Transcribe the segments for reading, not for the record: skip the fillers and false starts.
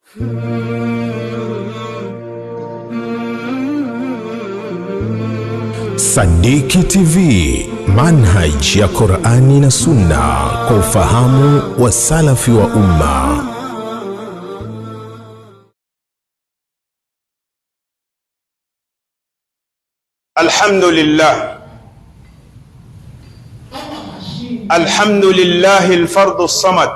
Sadiki TV, manhaj ya Qur'ani na Sunna kwa ufahamu wa salafi wa umma. Alhamdulillah al-fardu as-samad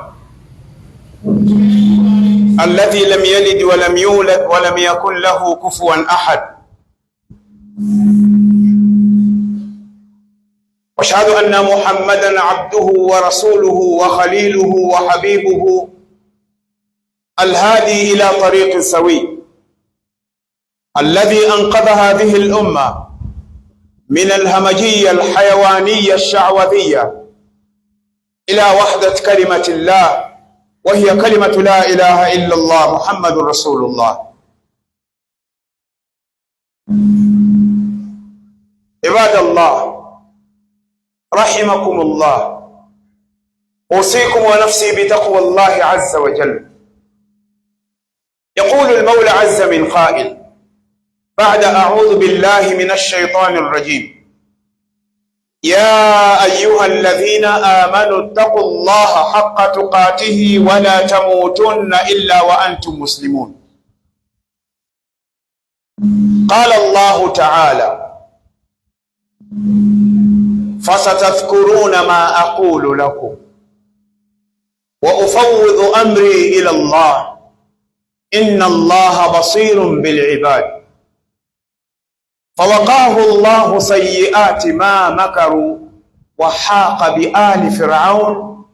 alladhi lam yalid wa lam yulad wa lam yakun lahu kufuwan ahad. واشهد ان محمدا عبده ورسوله وخليله وحبيبه الهادي الى طريق سوي الذي انقذ هذه الامه من الهمجيه الحيوانيه الشعوذيه الى وحده كلمه الله، وهي كلمه لا اله الا الله محمد رسول الله. عباد الله رحمكم الله، أوصيكم ونفسي بتقوى الله عز وجل. يقول المولى عز من قائل بعد أعوذ بالله من الشيطان الرجيم: يا أيها الذين آمنوا اتقوا الله حق تقاته ولا تموتن إلا وأنتم مسلمون. قال الله تعالى: فستذكرون ما أقول لكم وأفوض أمري إلى الله إن الله بصير بالعباد. فوقاه الله سيئات ما مكروا وحاق بآل فرعون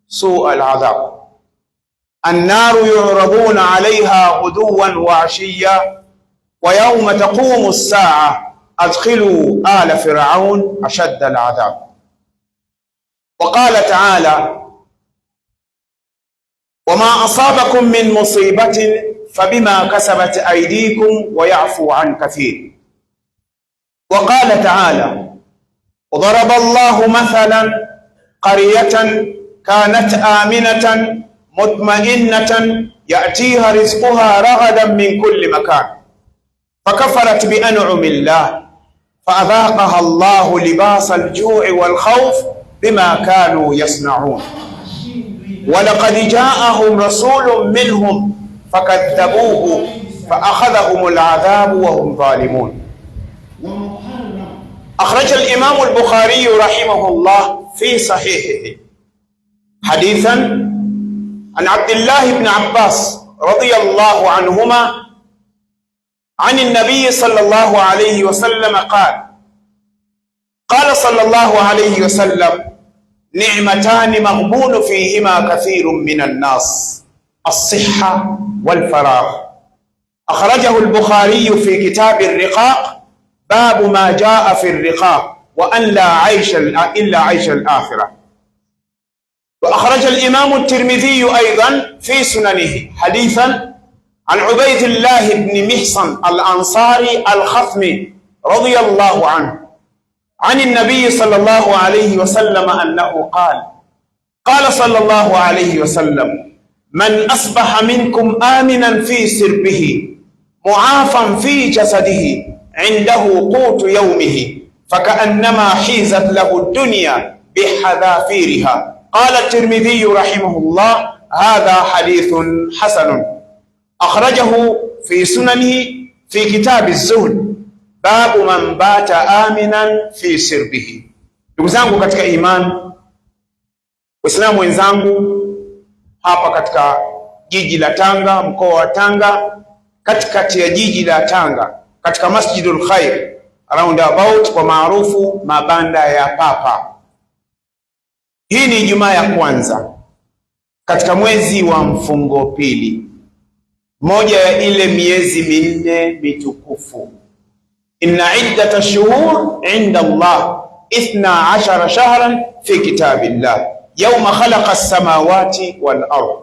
سوء العذاب. النار يعرضون عليها غدوا وعشيا ويوم تقوم الساعة أدخلوا آل فرعون أشد العذاب. وقال تعالى: وما أصابكم من مصيبة فبما كسبت أيديكم ويعفو عن كثير. وقال تعالى: وضرب الله مثلا قرية كانت آمنة مطمئنة يأتيها رزقها رغدا من كل مكان فكفرت بأنعم الله فأذاقها الله لباس الجوع والخوف بما كانوا يصنعون. ولقد جاءهم رسول منهم فكذبوه فأخذهم العذاب وهم ظالمون. أخرج الإمام البخاري رحمه الله في صحيحه حديثا عن عبد الله بن عباس رضي الله عنهما عن النبي صلى الله عليه وسلم قال صلى الله عليه وسلم: نعمتان مغبون فيهما كثير من الناس، الصحة والفراغ. أخرجه البخاري في كتاب الرقاق، باب ما جاء في الرقاق وأن لا عيش إلا عيش الآخرة. وأخرج الإمام الترمذي أيضا في سننه حديثا عن عبيد الله بن محصن الأنصاري الخثمي رضي الله عنه عن النبي صلى الله عليه وسلم أنه قال صلى الله عليه وسلم: من أصبح منكم آمنا في سربه معافا في جسده عنده قوت يومه فكأنما حيزت له الدنيا بحذافيرها. قال الترمذي رحمه الله: هذا حديث حسن. أخرجه في سننه في كتاب الزهد، باب من بات آمنا في سربه. Ndugu zangu katika imani, Waislamu wenzangu, hapa katika jiji la Tanga, mkoa wa Tanga, katikati ya jiji la Tanga, katika Masjidul Khair roundabout kwa maarufu mabanda ya Papa. Hii ni Ijumaa ya kwanza katika mwezi wa mfungo pili, moja ya ile miezi minne mitukufu. Inna iddata shuhur inda Allah 12 shahran fi kitabillah yawma khalaqa as-samawati wal ard.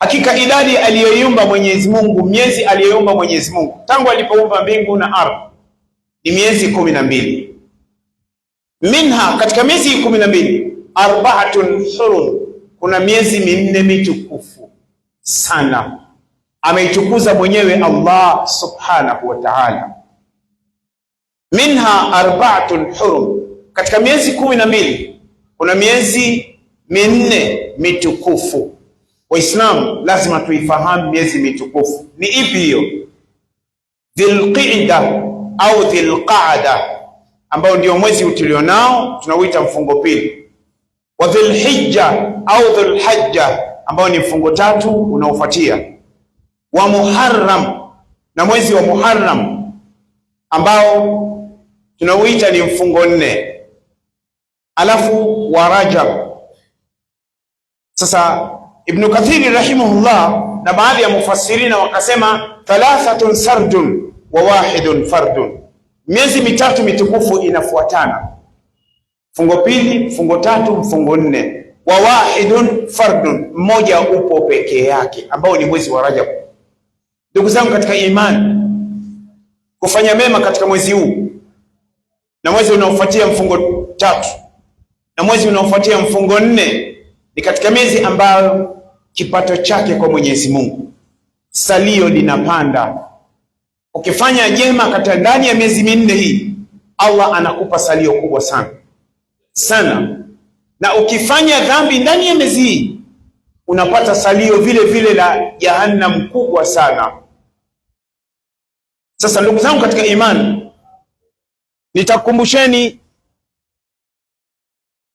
Hakika idadi aliyoiumba Mwenyezi Mungu, miezi aliyoiumba Mwenyezi Mungu tangu alipoumba mbingu na ardhi ni miezi 12. Minha, katika miezi 12, arba'atun hurum, kuna miezi minne mitukufu sana. ameitukuza mwenyewe Allah subhanahu wa ta'ala. Minha arba'atun hurum, katika miezi 12 kuna miezi 4 mitukufu. Waislamu lazima tuifahamu miezi mitukufu. Ni ipi hiyo? Dhulqa'da au Dhulqa'da, ambao ndio mwezi tulionao tunauita mfungo pili, wa Dhulhijja au Dhulhajja ambao ni mfungo 3 unaofuatia, wa Muharram na mwezi wa Muharram ambao tunauita ni mfungo 4, alafu wa Rajab. Sasa Ibn Kathir rahimahullah na baadhi ya mufassirina wakasema 3 sardun wa 1 fardun, miezi 3 mitukufu inafuatana, mfungo pili, mfungo 3, mfungo 4, wa 1 fardun, mmoja upo peke yake ambao ni mwezi wa Rajab. Ndugu zangu katika imani, kufanya mema katika mwezi huu na mwezi unaofuatia mfungo 3 na mwezi unaofuatia mfungo 4 ni katika miezi ambayo kipato chake kwa Mwenyezi Mungu salio linapanda. Ukifanya jema katika ndani ya miezi 4 hii, Allah anakupa salio kubwa sana sana, na ukifanya dhambi ndani ya miezi hii unapata salio vile vile la jahannam kubwa sana. Sasa ndugu zangu katika imani, nitakumbusheni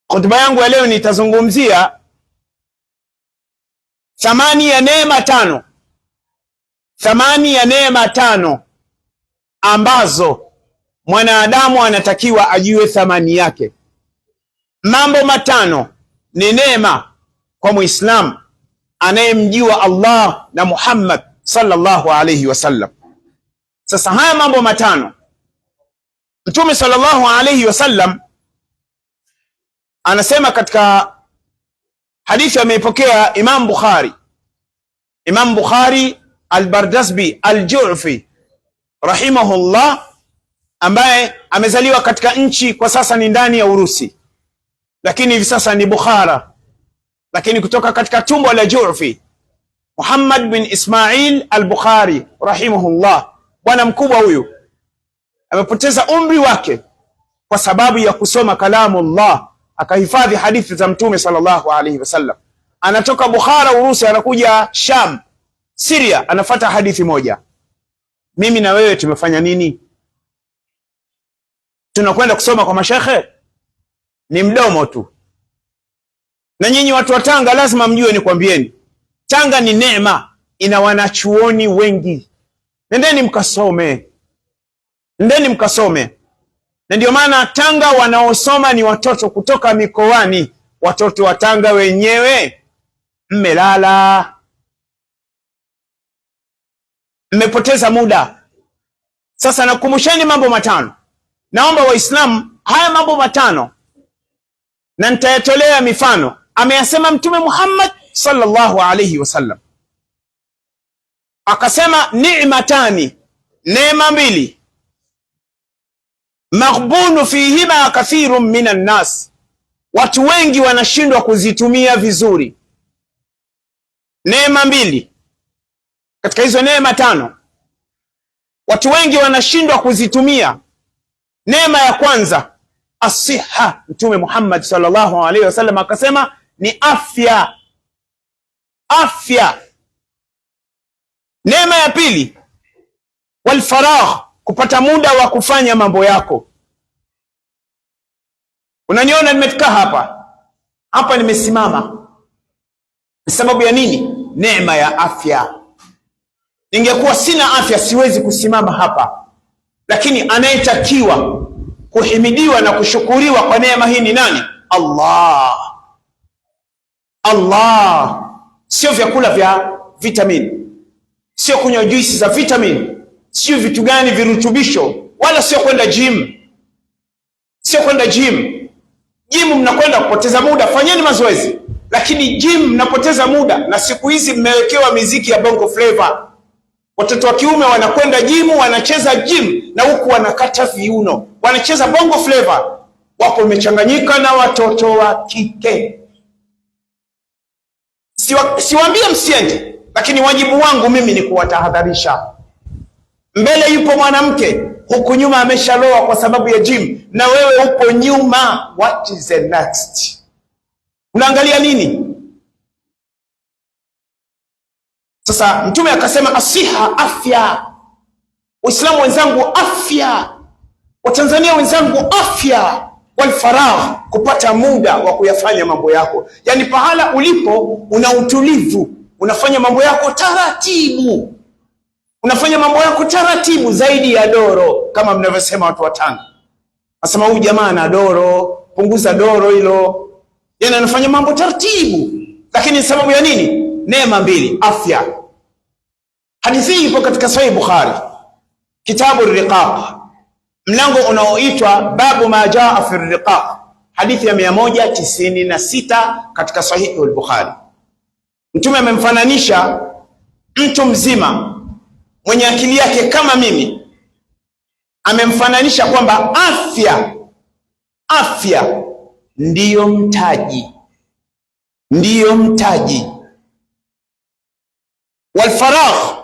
hotuba yangu ya leo, nitazungumzia thamani ya neema 5, thamani ya neema 5 ambazo mwanadamu anatakiwa ajue thamani yake. Mambo 5 ni neema kwa Muislamu anayemjua Allah na Muhammad sallallahu alayhi wasallam. Sasa haya mambo 5, Mtume sallallahu alayhi wasallam anasema katika hadithi ameipokea Imam Bukhari al-Bardasbi al-Ju'fi rahimahullah, ambaye amezaliwa katika nchi kwa sasa ni ndani ya Urusi, lakini hivi sasa ni Bukhara, lakini kutoka katika tumbo la Ju'fi, Muhammad bin Ismail al-Bukhari rahimahullah. Bwana mkubwa huyu amepoteza umri wake kwa sababu ya kusoma kalamu Allah, akahifadhi hadithi za Mtume sallallahu alaihi wasallam. Anatoka Bukhara Urusi, anakuja Sham Syria, anafuata hadithi moja. Mimi na wewe tumefanya nini? Tunakwenda kusoma kwa mashekhe? Ni mdomo tu. Na nyinyi watu wa Tanga lazima mjue, nikwambieni, Tanga ni neema, ina wanachuoni wengi. Nendeni mkasome, nendeni mkasome. Na ndio maana Tanga wanaosoma ni watoto kutoka mikoani. Watoto wa Tanga wenyewe mmelala, mmepoteza muda. Sasa nakumbusheni mambo 5. Naomba Waislamu haya mambo 5, na nitayatolea mifano, ameyasema Mtume Muhammad sallallahu alayhi wasallam. Akasema ni'matani, neema 2, maghbunu fihima kathirun minan nas, watu wengi wanashindwa kuzitumia vizuri. Neema 2 katika hizo neema 5, watu wengi wanashindwa kuzitumia. Neema ya kwanza as-siha, Mtume Muhammad sallallahu alaihi wasallam akasema ni afya. Afya. Neema ya pili wal faragh, kupata muda wa kufanya mambo yako. Unaniona nimekaa hapa nimesimama, ni sababu ya nini? Neema ya afya. Ningekuwa sina afya siwezi kusimama hapa, lakini anayetakiwa kuhimidiwa na kushukuriwa kwa neema hii ni nani? Allah. Allah. Sio vyakula vya vitamin, sio kunywa juisi za vitamin, sio vitu gani virutubisho, wala sio kwenda gym. Sio kwenda gym. Gym mnakwenda kupoteza muda, fanyeni mazoezi. Lakini gym mnapoteza muda, na siku hizi mmewekewa miziki ya bongo flavor. Watoto wa kiume wanakwenda gym, wanacheza gym na huku wanakata viuno, wanacheza bongo flavor. Wapo wamechanganyika na watoto wa kike. Siwaambie msiende, lakini wajibu wangu mimi ni kuwatahadharisha. Mbele yupo mwanamke, huku nyuma ameshaloa kwa sababu ya gym, na wewe upo nyuma. What is the next? Unaangalia nini? Sasa Mtume akasema asiha, afya. Waislamu wenzangu, afya. Watanzania wenzangu, afya. Walfaragh, kupata muda wa kuyafanya mambo yako. Yani pahala ulipo una utulivu, unafanya mambo yako taratibu, unafanya mambo yako taratibu zaidi ya doro, kama mnavyosema watu wa Tanga. Nasema huyu jamaa ana doro, punguza doro hilo. Yani anafanya mambo taratibu, lakini sababu ya nini? Neema mbili, afya. Hadithi hii ipo katika Sahih Bukhari, kitabu riqaq, mlango unaoitwa babu ma jaa fi riqaq, hadithi ya 196 katika Sahih al-Bukhari. Mtume amemfananisha mtu mzima mwenye akili yake kama mimi, amemfananisha kwamba afya ndiyo mtaji, walfaragh.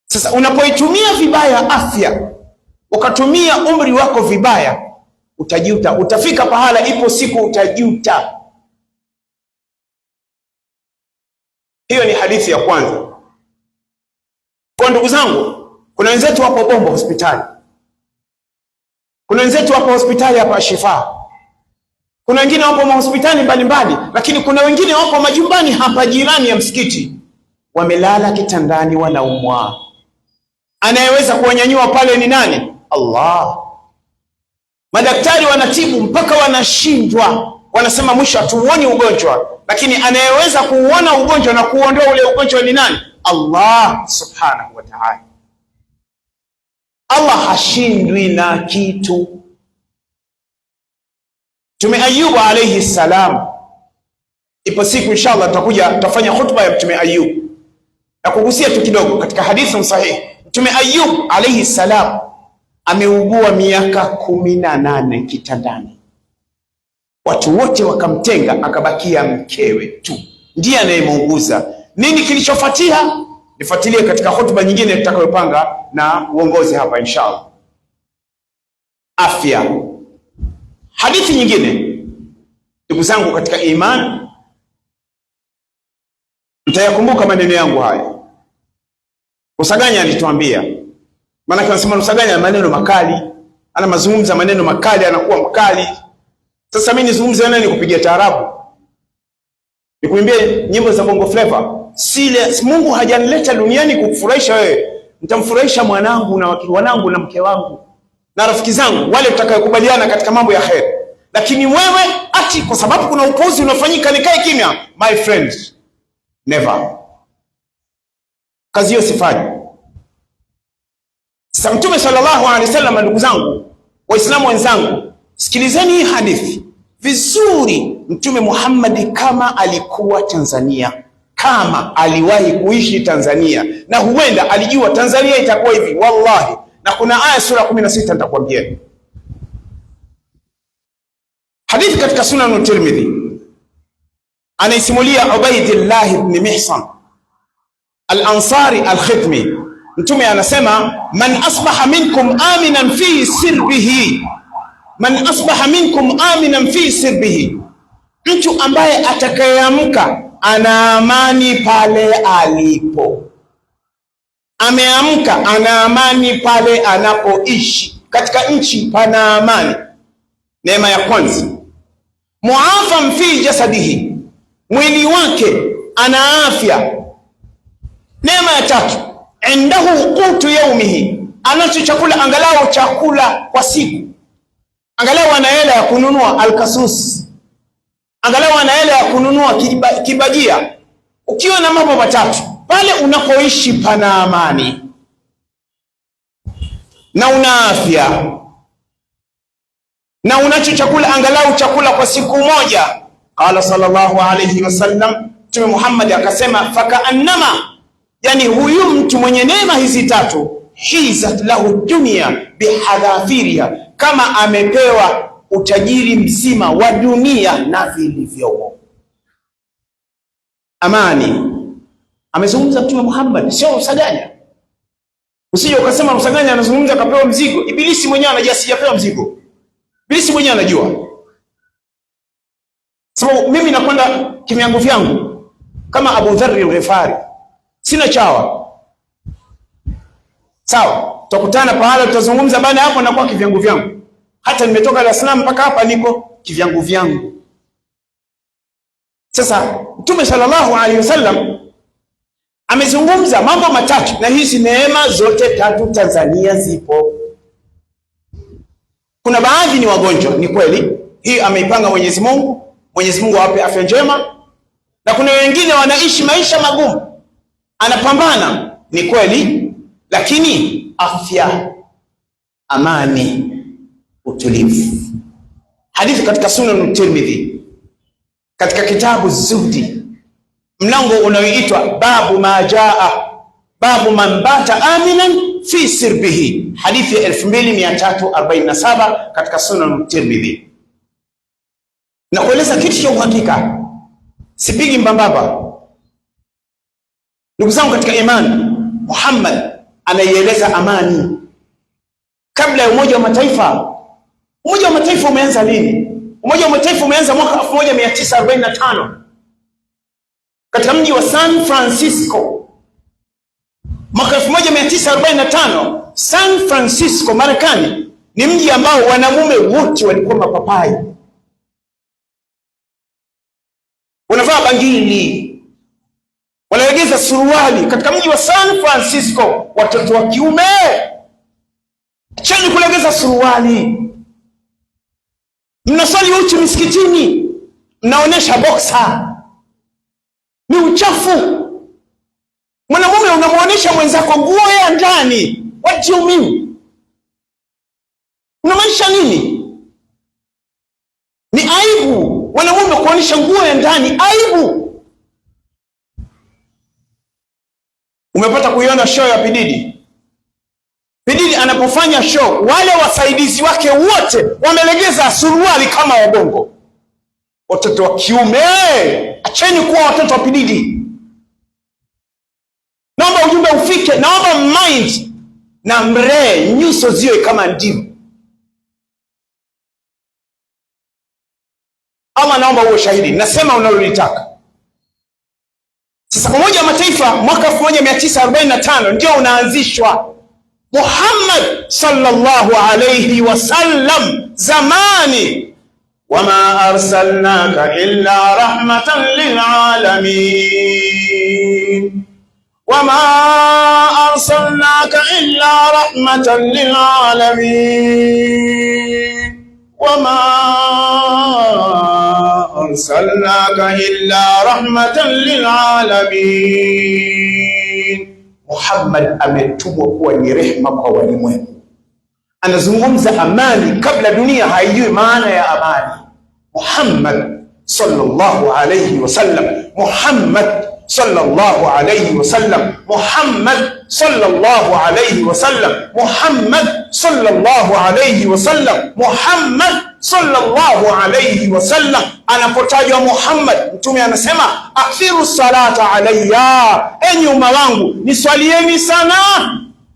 Sasa unapoitumia vibaya afya, ukatumia umri wako vibaya, utajuta. Utafika pahala, ipo siku utajuta. Hiyo ni hadithi ya kwanza. Kwa ndugu zangu, kuna wenzetu wapo Bombo hospitali, kuna wenzetu wapo hospitali hapa Shifa, kuna wengine wapo mahospitali mbalimbali, lakini kuna wengine wapo majumbani hapa jirani ya msikiti, wamelala kitandani, wanaumwa. Anayeweza kuwanyanyua pale ni nani? Allah. Madaktari wanatibu mpaka wanashindwa, wanasema mwisho hatuuoni ugonjwa, lakini anayeweza kuuona ugonjwa na kuondoa ule ugonjwa ni nani? Allah subhanahu wa ta'ala. Allah hashindwi na kitu. Mtume Ayub alayhi salam, ipo siku inshallah tutafanya khutba ya Mtume Ayub na kugusia tu kidogo katika hadithi sahihi. Mtume Ayub alayhi salam ameugua miaka 18 kitandani, watu wote wakamtenga, akabakia mkewe tu ndiye anayemuuguza. Nini kilichofuatia? Nifuatilie katika hotuba nyingine tutakayopanga na uongozi hapa inshallah. Afya. Hadithi nyingine, ndugu zangu katika imani, mtayakumbuka maneno yangu haya. Rusaganya alituambia, maana anasema Rusaganya maneno makali, ana mazungumza maneno makali, anakuwa mkali. Sasa mimi nizungumze nani kupigia taarabu? Nikuimbie nyimbo za bongo flavor? Sile, Mungu hajanileta duniani kukufurahisha wewe. Nitamfurahisha mwanangu na wanangu na mke wangu na rafiki zangu, wale tutakayokubaliana katika mambo ya khair. Lakini wewe ati kwa sababu kuna upuuzi unafanyika nikae kimya? My friends, never. Kazi hiyo sifanyi. Sasa Mtume sallallahu alaihi wasallam, ndugu zangu Waislamu wenzangu, sikilizeni hii hadithi vizuri. Mtume Muhammad kama alikuwa Tanzania, kama aliwahi kuishi Tanzania, na huenda alijua Tanzania itakuwa hivi, wallahi. Na kuna aya sura 16 nitakwambia. Hadithi katika Sunan at-Tirmidhi, anaisimulia Ubaydillah ibn Mihsan al-Ansari al-Khitmi. Mtume anasema, man asbaha minkum aminan fi sirbihi, man asbaha minkum aminan fi sirbihi, mtu ambaye atakayeamka ana amani pale alipo. Ameamka ana amani pale anapoishi, katika nchi pana amani. Neema ya kwanza. Muafam fi jasadihi, mwili wake ana afya. Neema ya tatu. Indahu qutu yaumihi, anacho chakula, angalau chakula kwa siku, angalau ana hela ya kununua alkasus, angalau ana hela ya kununua kibajia. Ukiwa na mambo matatu, pale unapoishi pana amani na una afya na unacho chakula, angalau chakula kwa siku moja. Qala sallallahu alayhi wasallam, Mtume Muhammad akasema, fakaannama, yani huyu mtu mwenye neema hizi tatu, hizat lahu dunya bihadhafiriha, kama amepewa utajiri mzima wa dunia na vilivyomo. Amani, amezungumza Mtume Muhammad, sio Rusaganya. Usije ukasema Rusaganya anazungumza akapewa mzigo. Ibilisi mwenyewe anajua sijapewa mzigo. Ibilisi mwenyewe anajua. Sababu mimi nakwenda kimyangu vyangu kama Abu Dharr al-Ghifari. Sina chawa. Sawa, tutakutana pahala tutazungumza baada hapo na kwa kivyangu vyangu. Hata nimetoka Dar es Salaam mpaka hapa niko kivyangu vyangu. Sasa Mtume sallallahu alaihi wasallam amezungumza mambo matatu, na hizi neema zote tatu Tanzania zipo. Kuna baadhi ni wagonjwa, ni kweli, hii ameipanga Mwenyezi Mungu, Mwenyezi Mungu awape afya njema. Na kuna wengine wanaishi maisha magumu, anapambana, ni kweli, lakini afya, amani, utulivu. Hadithi katika Sunan Tirmidhi, katika kitabu Zuhdi, mlango unaoitwa babu majaa, babu man bata aminan fi sirbihi, hadithi ya 2347 katika Sunan Tirmidhi. Na kueleza kitu cha uhakika, sipigi mbambaba. Ndugu zangu katika imani, Muhammad anaieleza amani kabla ya Umoja wa Mataifa. Umoja wa Mataifa umeanza lini? Umoja wa Mataifa umeanza mwaka 1945 katika mji wa San Francisco. Mwaka 1945 San Francisco, Marekani, ni mji ambao wanamume wote walikuwa mapapai, wanavaa bangili, wanalegeza suruali. Katika mji wa San Francisco, watoto wa kiume acheni kulegeza suruali, mnasali uchi misikitini, mnaonesha boxer, ni uchafu. Mwanamume unamuonesha mwenzako nguo ya ndani, what do you mean? Unamaanisha nini? Ni aibu mwanamume kuonesha nguo ya ndani, aibu. Umepata kuiona show ya Pididi? Pididi anapofanya show, wale wasaidizi wake wote wamelegeza suruali kama wabongo. Watoto wa kiume, acheni kuwa watoto wa Pididi. Naomba ujumbe ufike, naomba mind na mre nyuso ziwe kama ndimu. Ama naomba uwe shahidi, nasema unalolitaka. Sasa Umoja wa Mataifa mwaka 1945 ndio unaanzishwa. Muhammad sallallahu alayhi wasallam zamani, wama arsalnaka illa rahmatan lilalamin, wama arsalnaka illa rahmatan lilalamin, wama arsalnaka illa rahmatan lilalamin. Muhammad ametumwa kuwa ni rehema kwa walimwengu. Anazungumza amani kabla dunia haijui maana ya amani. Muhammad sallallahu alayhi wasallam, Muhammad sallallahu alayhi wasallam, Muhammad sallallahu alayhi wasallam, Muhammad sallallahu alayhi wasallam, Muhammad sallallahu alayhi wasallam. Anapotajwa Muhammad, Mtume anasema akthiru salata alayya, enyi umma wangu niswalieni sana.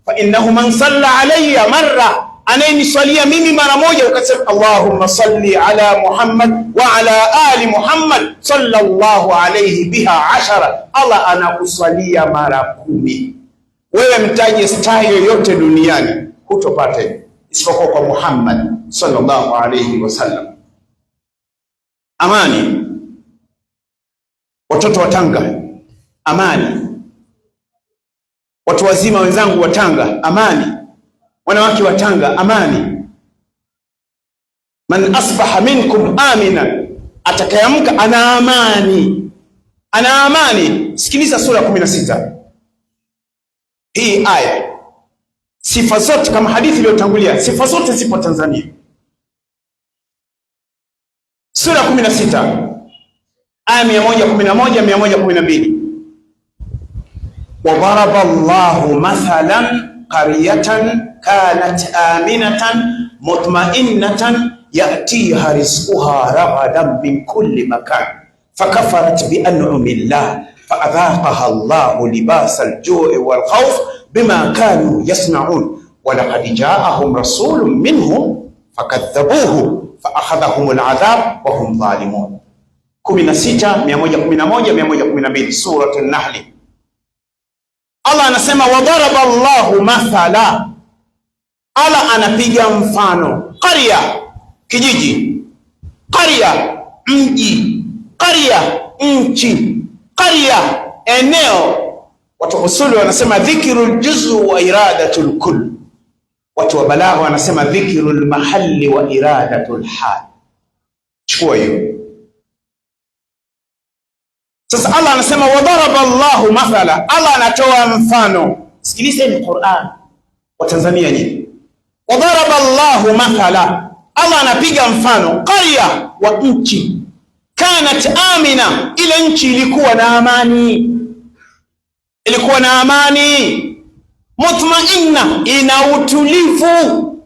Fa innahu man salla alayya marra, anayeniswalia mimi mara moja, ukasema Allahumma salli ala Muhammad wa ala ali Muhammad sallallahu alayhi biha 10, Allah anakuswalia mara 10. Wewe mtaje star yoyote duniani hutopata isipokuwa kwa Muhammad sallallahu alayhi wasallam. Amani. Watoto wa Tanga, amani. Watu wazima wenzangu wa Tanga, amani. Wanawake wa Tanga, amani. Man asbaha minkum amina, atakayeamka ana amani, ana amani. Sikiliza sura 16 hii aya. Sifa zote kama hadithi iliyotangulia, sifa zote zipo Tanzania. Sura 16 aya 111 112. Wa daraba Allahu mathalan qaryatan kanat aminatan mutma'innatan ya'tiha rizquha ragadan min kulli makan fakafarat bi an'amillah faadhaqaha Allahu libasa aljui walkhawf bima kanu yasnaun walaqad jaahum rasulun minhum fakadhabuhu faakhadhahum aladhab wa hum zalimun. 16, 111, 112 Surah An-Nahl. Allah anasema wadaraba Allahu mathala, Allah anapiga mfano. Qarya, kijiji; qarya, mji; qarya, nchi; qarya, eneo. Watu usuli wanasema dhikrul juz'u wa iradatul kull. Watu wa balagha wanasema dhikrul mahalli wa iradatul hal. Chukua hiyo. Sasa Allah anasema wadaraba Allahu mathala, Allah anatoa mfano. Sikilizeni Qur'an wa Tanzania nyinyi. Wadaraba Allahu mathala, Allah anapiga mfano. Qarya, wa nchi. Kanat amina, ile nchi ilikuwa na amani, ilikuwa na amani. Mutmainna, ina utulivu.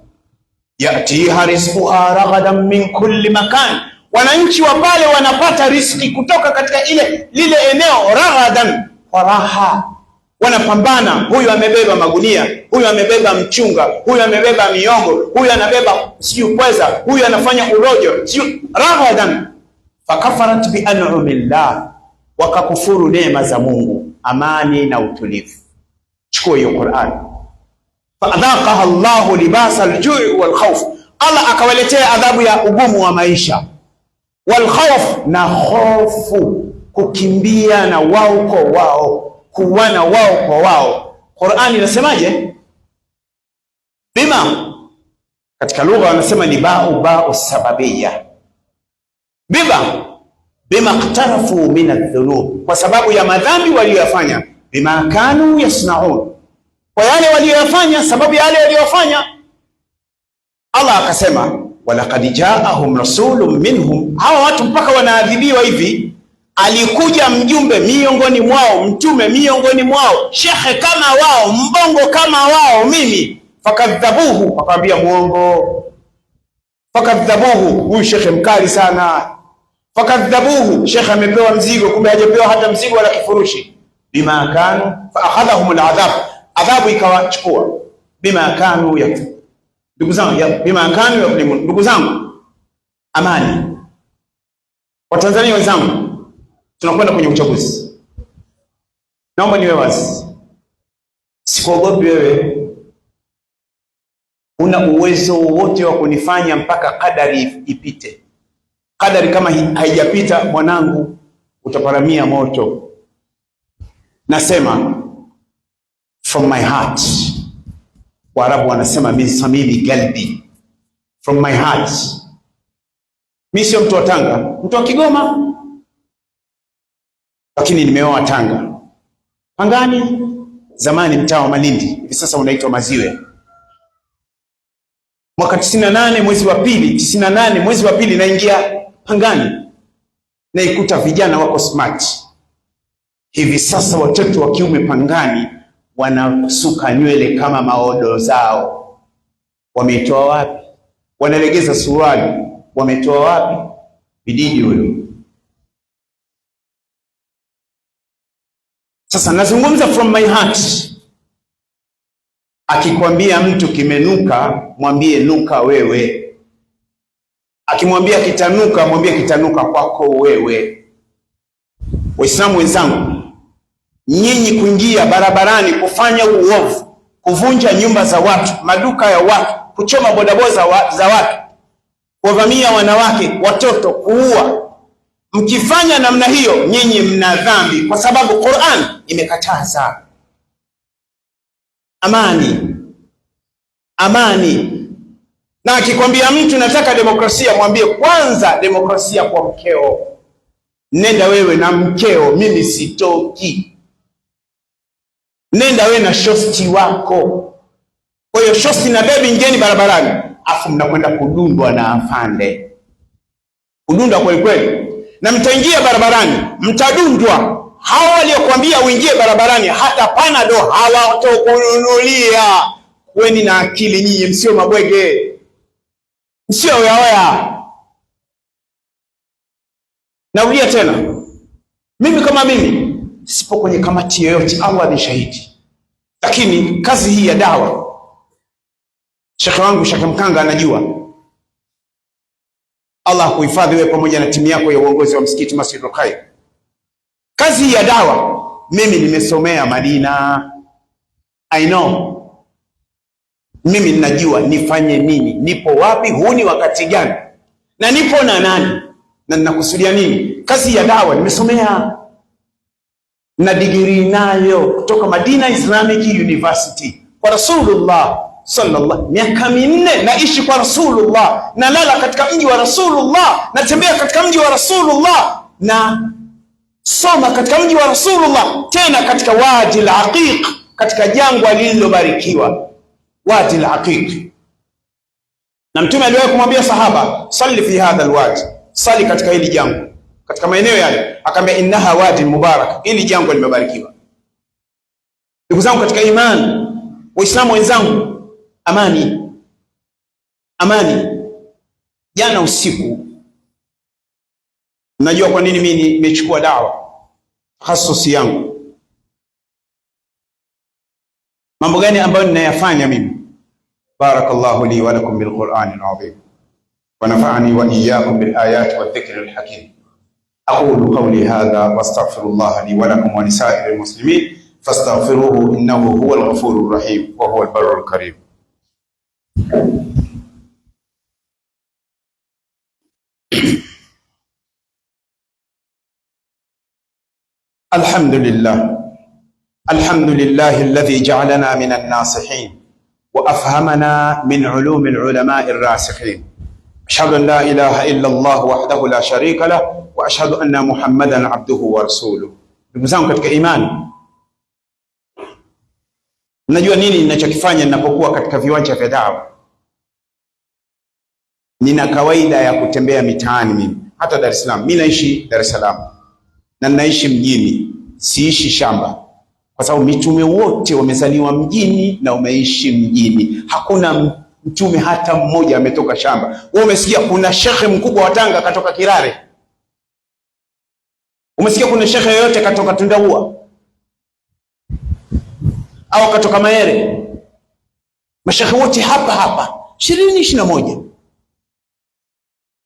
Yatiha rizquha raghadan min kulli makan, wananchi wa pale wanapata riziki kutoka katika lile eneo, raghadan, kwa raha. Wanapambana, huyu amebeba magunia, huyu amebeba mchunga, huyu amebeba miongo, huyu anabeba siyo pweza, huyu anafanya urojo, siyo raghadan. Fakafarat bi an'amillah, wakakufuru neema za Mungu, amani na utulivu. Chukua hiyo Qur'an. Faadhaqaha Allahu libasa aljui walkhawf, Allah akawaletea adhabu ya ugumu wa maisha. Walkhawf, na hofu, kukimbia na wao kwa wao, kuwana wao kwa wao. Qur'ani inasemaje? Bima, katika lugha wanasema ni ba'u sababiyya. Bima iqtarafu min adh-dhunub, kwa sababu ya madhambi waliyofanya. Bima kanu yasnaun, kwa yale waliyofanya, sababu ya yale waliyofanya. Allah akasema walaqad jaahum rasulun minhum, hawa watu mpaka wanaadhibiwa hivi. Alikuja mjumbe miongoni mwao, mtume miongoni mwao, shekhe kama wao, mbongo kama wao, mimi. Fakadhabuhu, akamwambia muongo. Fakadhabuhu, huyu shekhe mkali sana. Fakadhabuhu, shekhe amepewa mzigo, kumbe hajapewa hata mzigo wala kifurushi. Bima kanu faakhadhahum aladhab, adhabu ikawachukua. Bima kanu yakfurun. Ndugu zangu, bima kanu yakfurun. Ndugu zangu, amani. Watanzania wenzangu, tunakwenda kwenye uchaguzi. Naomba niwe wazi, sikuogopi wewe. Una uwezo wote wa kunifanya mpaka kadari ipite. Kadari kama haijapita, mwanangu, utaparamia moto. Nasema from my heart. Waarabu wanasema min samimi galbi, from my heart. Mimi sio mtu wa Tanga, mtu wa Kigoma, lakini nimeoa Tanga. Pangani zamani mtaa wa Malindi, hivi sasa unaitwa Maziwe. Mwaka 98 mwezi wa pili, 98 mwezi wa pili, naingia Pangani, naikuta vijana wako smart. Hivi sasa watoto wa kiume Pangani wanasuka nywele kama maodo zao. Wametoa wapi? Wanalegeza suruali, wametoa wapi? Bididi huyo. Sasa nazungumza from my heart. Akikwambia mtu kimenuka, mwambie nuka wewe. Akimwambia kitanuka, mwambie kitanuka kwako wewe. Waislamu wenzangu, nyinyi kuingia barabarani kufanya uovu, kuvunja nyumba za watu, maduka ya watu, kuchoma bodaboda za watu, kuvamia wanawake, watoto, kuua, mkifanya namna hiyo, nyinyi mna dhambi, kwa sababu Qur'an imekataza. Amani, amani. Na akikwambia mtu nataka demokrasia, mwambie kwanza demokrasia kwa mkeo. Nenda wewe na mkeo, mimi sitoki. Nenda wewe na shosti wako. Kwa hiyo shosti na bebi ngeni barabarani, afu mnakwenda kudundwa na afande. Kudundwa kweli kweli. Na mtaingia barabarani, mtadundwa. Hao waliokuambia uingie barabarani hata panado hawatokununulia. Weni na akili nyinyi, msio mabwege. Msio oya. Naulia tena. Mimi kama mimi, sipo kwenye kamati yoyote, Allah ni shahidi. Lakini kazi hii ya dawa, shekhe wangu Sheikh Mkanga anajua. Allah kuhifadhi wewe pamoja na timu yako ya uongozi wa msikiti Masjidul Khair. Kazi hii ya dawa mimi nimesomea Madina. I know. Mimi ninajua nifanye nini, nipo wapi, huu ni wakati gani, na nipo na nani, na ninakusudia nini. Kazi ya dawa nimesomea na degree nayo kutoka Madina Islamic University kwa Rasulullah sallallahu, miaka 4 naishi kwa Rasulullah, nalala katika mji wa Rasulullah, natembea katika mji wa Rasulullah, na soma katika mji wa Rasulullah, tena katika Wadi al-Aqiq, katika jangwa lililobarikiwa Wadi al-Aqiq. Na Mtume aliwahi kumwambia sahaba, salli fi hadha al-wadi, sali katika hili jangwa, katika maeneo yale, akamwambia innaha wadi mubarak, hili jangwa limebarikiwa. Ndugu zangu katika imani, Waislamu wenzangu, amani. Jana usiku, najua kwa nini mimi nimechukua dawa hasusi yangu, mambo gani ambayo ninayafanya mimi. Barakallahu li wa lakum bil Qur'anil azim wa nafa'ani wa iyyakum bil ayati wadh dhikril hakim. Aqulu qawli hadha wastaghfirullaha li wa lakum wa lisa'iril muslimin fastaghfiruhu innahu huwal ghafurur rahim wa huwal barrul karim. الحمد لله الذي جعلنا من الناصحين وأفهمنا من علوم العلماء الراسخين. أشهد أن لا إله إلا الله وحده لا شريك له وأشهد أن محمدا عبده ورسوله. Ndugu zangu katika imani, mnajua nini ninachokifanya ninapokuwa katika viwanja vya dawa? Nina kawaida ya kutembea mitaani mimi, hata Dar es Salaam. Mimi naishi Dar es Salaam na naishi mjini, siishi shamba, kwa sababu mitume wote wamezaliwa mjini na wameishi mjini. Hakuna mtume hata mmoja ametoka shamba. Wewe umesikia kuna shekhe mkubwa wa Tanga katoka Kirare? Umesikia kuna shekhe yoyote katoka Tundahua au katoka Maere? Mashekhe wote hapa 20, 21,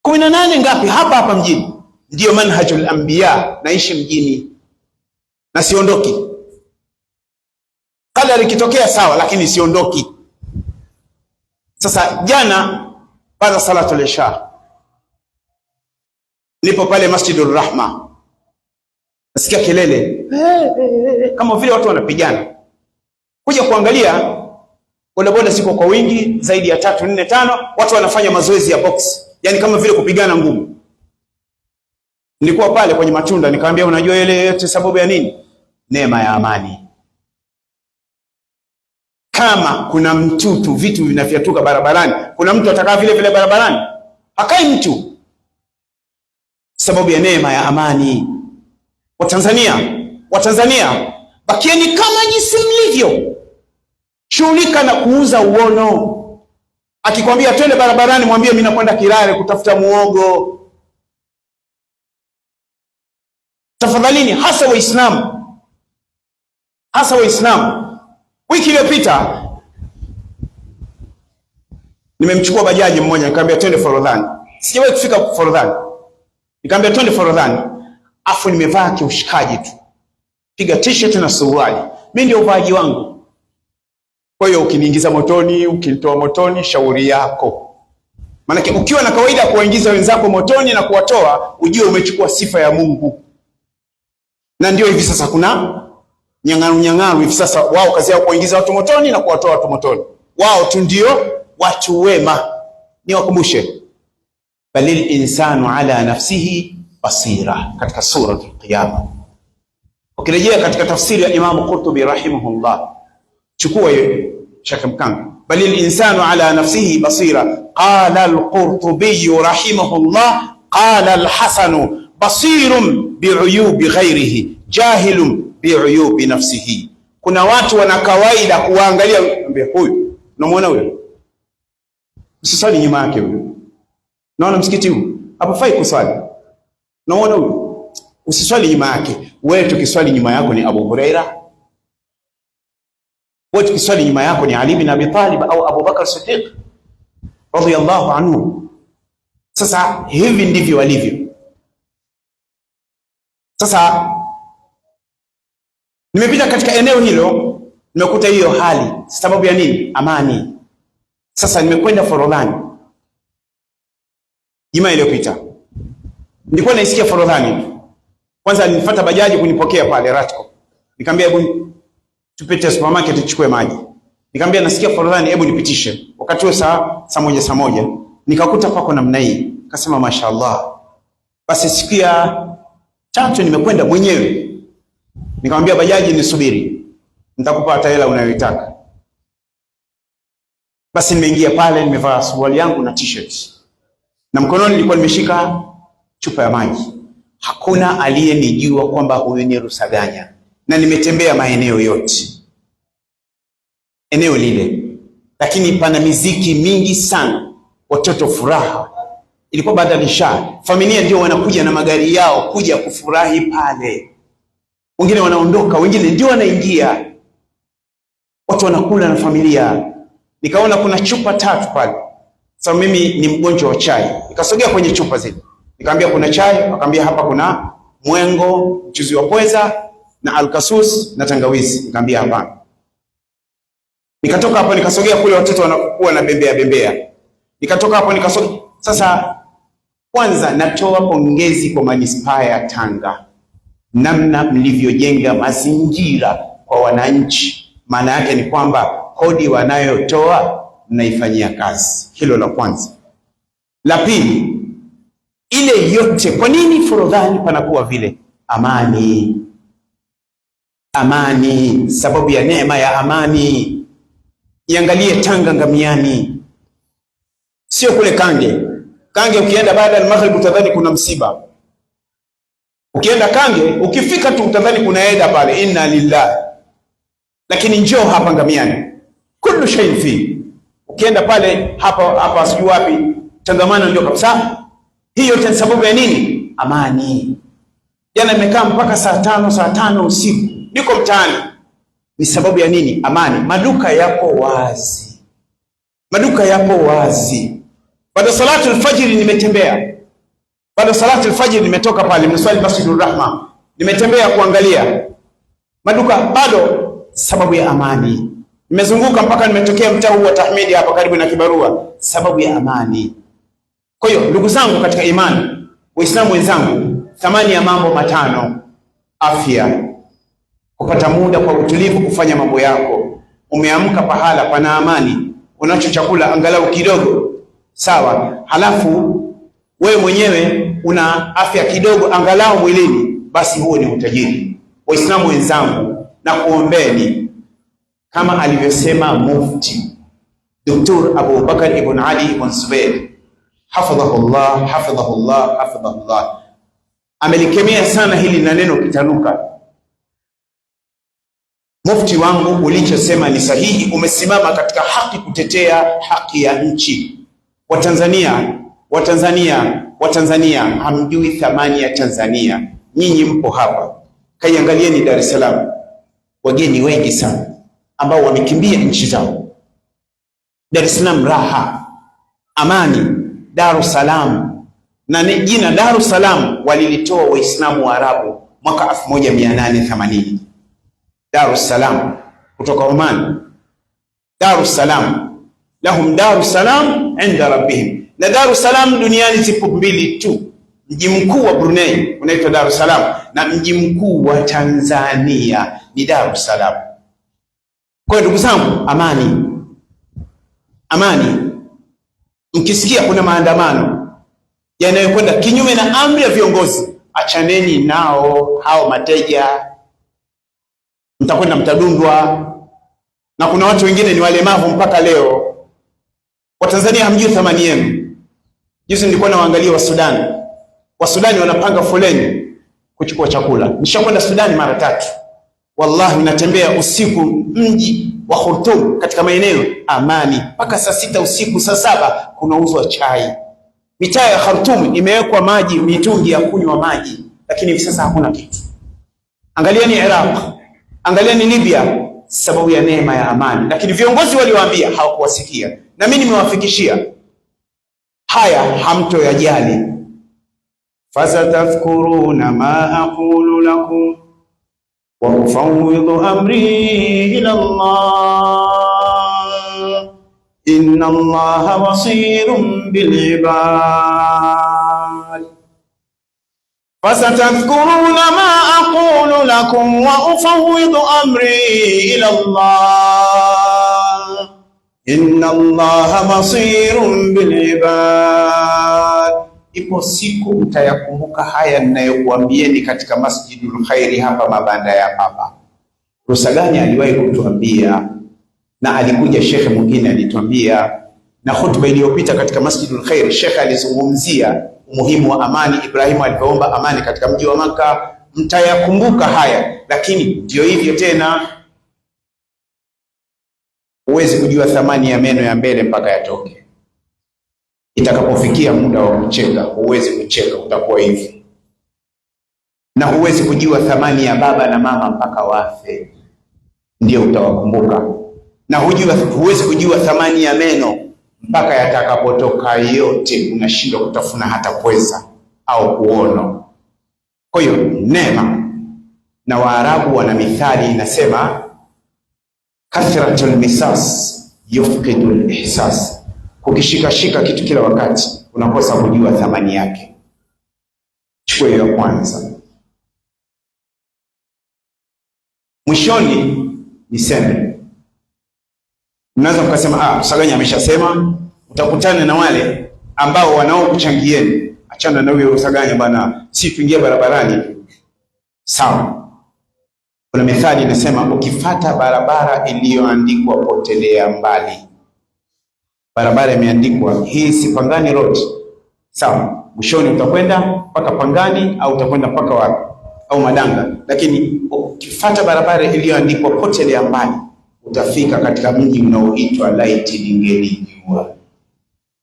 18 ngapi hapa mjini. Ndiyo manhajul anbiya. Naishi mjini na siondoki. Kadari kitokea sawa, lakini siondoki. Sasa jana baada salatul isha nipo pale Masjidur Rahma, nasikia kelele kama vile watu wanapigana. Kuja kuangalia, bodaboda siko kwa wingi, zaidi ya 3, 4, 5 watu wanafanya mazoezi ya box, yani kama vile kupigana ngumi. Nilikuwa pale kwenye matunda, nikamwambia unajua ile yote sababu ya nini? Neema ya amani. Kama kuna mtutu, vitu vinafyatuka barabarani, kuna mtu atakaa vile vile barabarani? Hakai mtu. Sababu ya neema ya amani. Watanzania, bakieni kama jinsi mlivyo. Shughulika na kuuza uono. Akikwambia twende barabarani, mwambie mimi nakwenda Kirare kutafuta muogo. Tafadhalini, hasa Waislamu. Wiki iliyopita nimemchukua bajaji mmoja, nikamwambia twende Forodhani. Sijawahi kufika Forodhani. Nikamwambia twende Forodhani. Afu nimevaa kiushikaji tu, piga t-shirt na suruali. Mimi ndio uvaaji wangu. Kwa hiyo ukiniingiza motoni, ukinitoa motoni, shauri yako. Maana ukiwa na kawaida ya kuwaingiza wenzako motoni na kuwatoa, ujue umechukua sifa ya Mungu. Na ndio hivi sasa kuna nyang'aru hivi sasa, wao kazi yao kuingiza watu motoni na kuwatoa watu motoni. Wao tu ndio watu wema. Niwakumbushe, balil insanu ala nafsihi basira, katika suratul Qiyama. Ukirejea katika tafsiri ya Imam Qurtubi rahimahullah, chukua hiyo Sheikh Mkanga, balil insanu ala nafsihi basira. Qala al-Qurtubi rahimahullah, qala al-Hasan basirun bi'uyubi ghairihi jahilun bi'uyubi nafsihi. Kuna watu wana kawaida kuangalia, huyu unamuona huyu, usisali nyuma yake huyu. Naona msikiti huu hapa fai kusali. Naona huyu usiswali nyuma yake. Wewe tukiswali nyuma yako ni Abu Huraira, wewe tukiswali nyuma yako ni Ali bin Abi Talib au Abu Bakar Siddiq radhiyallahu anhu. Sasa hivi ndivyo walivyo. Sasa nimepita katika eneo hilo, nimekuta hiyo hali. Sababu ya nini? Amani. Sasa nimekwenda Forodhani Jumaa iliyopita, nilikuwa naisikia Forodhani. Kwanza alinifuata bajaji kunipokea pale Ratco, nikamwambia hebu tupite supermarket tuchukue maji. Nikamwambia nasikia Forodhani, hebu nipitishe. Wakati huo saa moja nikakuta pako namna hii, akasema mashaallah. Basi siku ya tatu nimekwenda mwenyewe, nikamwambia bajaji nisubiri, nitakupa hata hela unayoitaka. Basi nimeingia pale, nimevaa suruali yangu na t-shirt, na mkononi nilikuwa nimeshika chupa ya maji. Hakuna aliyenijua kwamba huyu ni Rusaganya, na nimetembea maeneo yote eneo lile, lakini pana miziki mingi sana, watoto furaha. Ilikuwa baada ya Isha, familia ndio wanakuja na magari yao kuja kufurahi pale, wengine wanaondoka, wengine ndio wanaingia, watu wanakula na familia. Nikaona kuna chupa 3 pale. Sasa mimi ni mgonjwa wa chai, nikasogea kwenye chupa zile, nikamwambia kuna chai, akamwambia hapa kuna mwengo, mchuzi wa pweza na alkasus na tangawizi. Nikamwambia hapana. Nikatoka hapo nikasogea kule, watoto wanakuwa na bembea. Nikatoka hapo nikasogea. Sasa kwanza natoa pongezi kwa manispaa ya Tanga, namna mlivyojenga mazingira kwa wananchi. Maana yake ni kwamba kodi wanayotoa mnaifanyia kazi. Hilo la kwanza. La pili, ile yote, kwa nini Forodhani panakuwa vile? Amani. Amani, sababu ya neema ya amani. Iangalie Tanga Ngamiani, sio kule Kange. Kange ukienda baada ya maghrib utadhani kuna msiba. Ukienda Kange ukifika tu utadhani kuna eda pale, inna lillahi. Lakini njoo hapa Ngamiani, kullu shay fi. Ukienda pale hapa sijui wapi, tangamano ndio kabisa. Hiyo yote sababu ya nini? Amani. Jana nimekaa mpaka saa 5 usiku niko mtaani. Ni sababu ya nini? Amani. Maduka yapo wazi, maduka yapo wazi. Baada salatu al-fajr nimetembea, baada salatu al-fajr nimetoka pale mswali Masjidur Rahma, nimetembea kuangalia maduka bado, sababu ya amani. Nimezunguka mpaka nimetokea mtaa huu wa Tahmidi hapa karibu na Kibarua, sababu ya amani. Kwa hiyo ndugu zangu katika imani, Waislamu wenzangu, thamani ya mambo 5: afya, kupata muda kwa utulivu kufanya mambo yako. Umeamka pahala pana amani, unacho chakula angalau kidogo, sawa, halafu wewe mwenyewe una afya kidogo angalau mwilini, basi huo ni utajiri. Waislamu wenzangu, na kuombeni kama alivyosema Mufti Dr. Abu Bakar ibn Ali ibn Zubair hafidhahullah, hafidhahullah, hafidhahullah, amelikemea sana hili na neno kitanuka. Mufti wangu, ulichosema ni sahihi, umesimama katika haki, kutetea haki ya nchi. Watanzania hamjui thamani ya Tanzania. Nyinyi mpo hapa, kaiangalieni Dar es Salaam, wageni wengi sana ambao wamekimbia nchi zao. Dar es Salaam raha, amani. Dar es Salaam, na jina Dar es Salaam walilitoa Waislamu wa Arabu mwaka 1880. Dar es Salaam kutoka Oman. Dar es Salaam, lahum Dar es Salaam inda rabbihim. Na Dar es Salaam duniani zipo 2 tu. Mji mkuu wa Brunei unaitwa Dar es Salaam, na mji mkuu wa Tanzania ni Dar es Salaam. Kwa ndugu zangu, amani, amani. Mkisikia kuna maandamano yanayokwenda kinyume na amri ya viongozi, achaneni nao, hao mateja, mtakwenda mtadundwa. Na kuna watu wengine ni walemavu mpaka leo. Watanzania hamjui thamani yenu. Juzi nilikuwa naangalia Wasudani wanapanga foleni kuchukua chakula. Nishakwenda Sudani mara 3. Wallahi natembea usiku mji wa Khartoum katika maeneo amani, mpaka saa 6 usiku, saa 7 kunauzwa chai. Mitaa ya Khartoum imewekwa maji, mitungi ya kunywa maji. lakini hivi sasa hakuna kitu. Angalieni Iraq, angalieni Libya, sababu ya neema ya amani, lakini viongozi waliwaambia hawakuwasikia. Na mimi nimewafikishia haya, hamtoyajali. Fasatadhkuruna ma aqulu lakum wa ufawwidu amri ila Allah inna Allaha basirun bil ibad. Fasatadhkuruna ma aqulu lakum wa ufawwidu amri ila Allah inna Allaha basirun bil ibad. Ipo siku mtayakumbuka haya ninayokuambieni katika Masjidul Khairi hapa mabanda ya Papa. Rusaganya aliwahi kutuambia, na alikuja shekhe mwingine alituambia, na hutuba iliyopita katika Masjidul Khairi shekhe alizungumzia umuhimu wa amani, Ibrahimu alipoomba amani katika mji wa Maka. Mtayakumbuka haya, lakini ndio hivyo tena, huwezi kujua thamani ya meno ya mbele mpaka yatoke. Itakapofikia muda wa kucheka, huwezi kucheka, utakuwa hivi. Na huwezi kujua thamani ya baba na mama mpaka wafe, ndio utawakumbuka. Na huwezi kujua thamani ya meno mpaka yatakapotoka yote, unashindwa kutafuna hata pweza au kuono. Kwa hiyo neema. Na Waarabu wana mithali inasema, kathratul misas yufqidul ihsas. Ukishikashika kitu kila wakati unakosa kujua thamani yake. Chukua hiyo kwanza. Mwishoni niseme, mnaweza mkasema Rusaganya ameshasema. Utakutana na wale ambao wanaokuchangieni, achana na huyo Rusaganya bana, si tuingie barabarani. Sawa. Kuna methali inasema, ukifata barabara iliyoandikwa potelea mbali. Barabara imeandikwa hii si Pangani Road, sawa, mwishoni utakwenda mpaka Pangani au utakwenda mpaka wapi au Madanga, lakini ukifuata barabara iliyoandikwa potelea mbali utafika katika mji unaoitwa Laiti Ningelijua.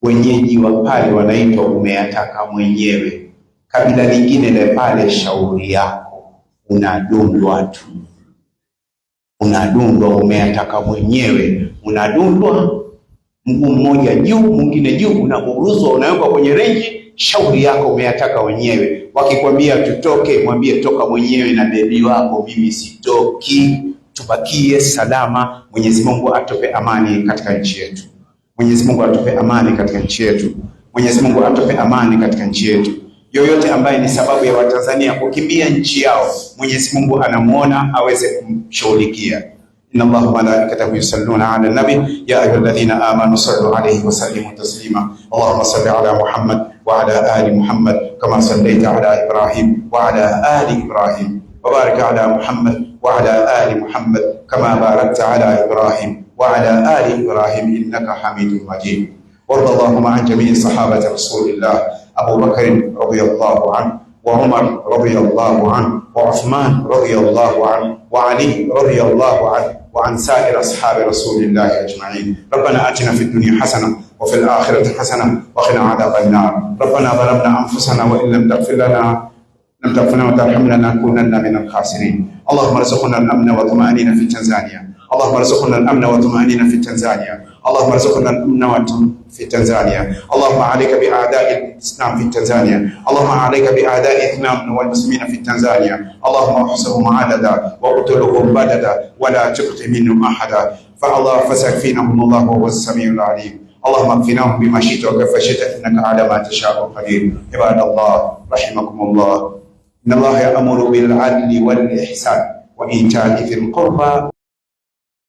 Wenyeji wa pale wanaitwa umeyataka mwenyewe. Kabila lingine la pale shauri yako, unadundwa tu, unadundwa, umeyataka mwenyewe, unadundwa mguu mmoja juu mwingine juu, unaburuzwa, unawekwa kwenye renji, shauri yako umeyataka wenyewe. Wakikwambia tutoke, mwambie toka mwenyewe na bebi wako, mimi sitoki, tubakie salama. Mwenyezi Mungu atupe amani katika nchi yetu. Mwenyezi Mungu atupe amani katika nchi yetu. Mwenyezi Mungu atupe amani katika nchi yetu. Yoyote ambaye ni sababu ya Watanzania kukimbia nchi yao, Mwenyezi Mungu anamuona, aweze kumshughulikia. إن الله وملائكته يصلون على النبي يا أيها الذين آمنوا صلوا عليه وسلموا تسليما اللهم صل على محمد وعلى آل محمد كما صليت على إبراهيم وعلى آل إبراهيم وبارك على محمد وعلى آل محمد كما باركت على إبراهيم وعلى آل إبراهيم إنك حميد مجيد وارض اللهم عن جميع صحابة رسول الله أبو بكر رضي الله عنه وعمر رضي الله عنه وعثمان رضي الله عنه وعلي رضي الله عنه وعن سائر أصحاب رسول الله أجمعين. ربنا آتنا في الدنيا حسنة وفي الآخرة حسنة وقنا عذاب النار. ربنا ظلمنا أنفسنا وإن لم تغفر لنا وترحمنا لنكونن من الخاسرين. اللهم ارزقنا الأمن والطمأنينة في تنزانيا. اللهم ارزقنا الأمن والطمأنينة في تنزانيا. اللهم ارزقنا الأمن في تنزانيا. اللهم عليك بأعداء الإسلام في تنزانيا. اللهم عليك بأعداء الإسلام والمسلمين في تنزانيا. اللهم احصهم عددا واقتلهم بددا ولا تقتل منهم أحدا. فالله فسيكفينهم الله وهو السميع العليم. اللهم اكفناهم بما شئت وكيف شئت إنك على ما تشاء قدير. عباد الله رحمكم الله، إن الله يأمر بالعدل والإحسان وإيتاء ذي القربى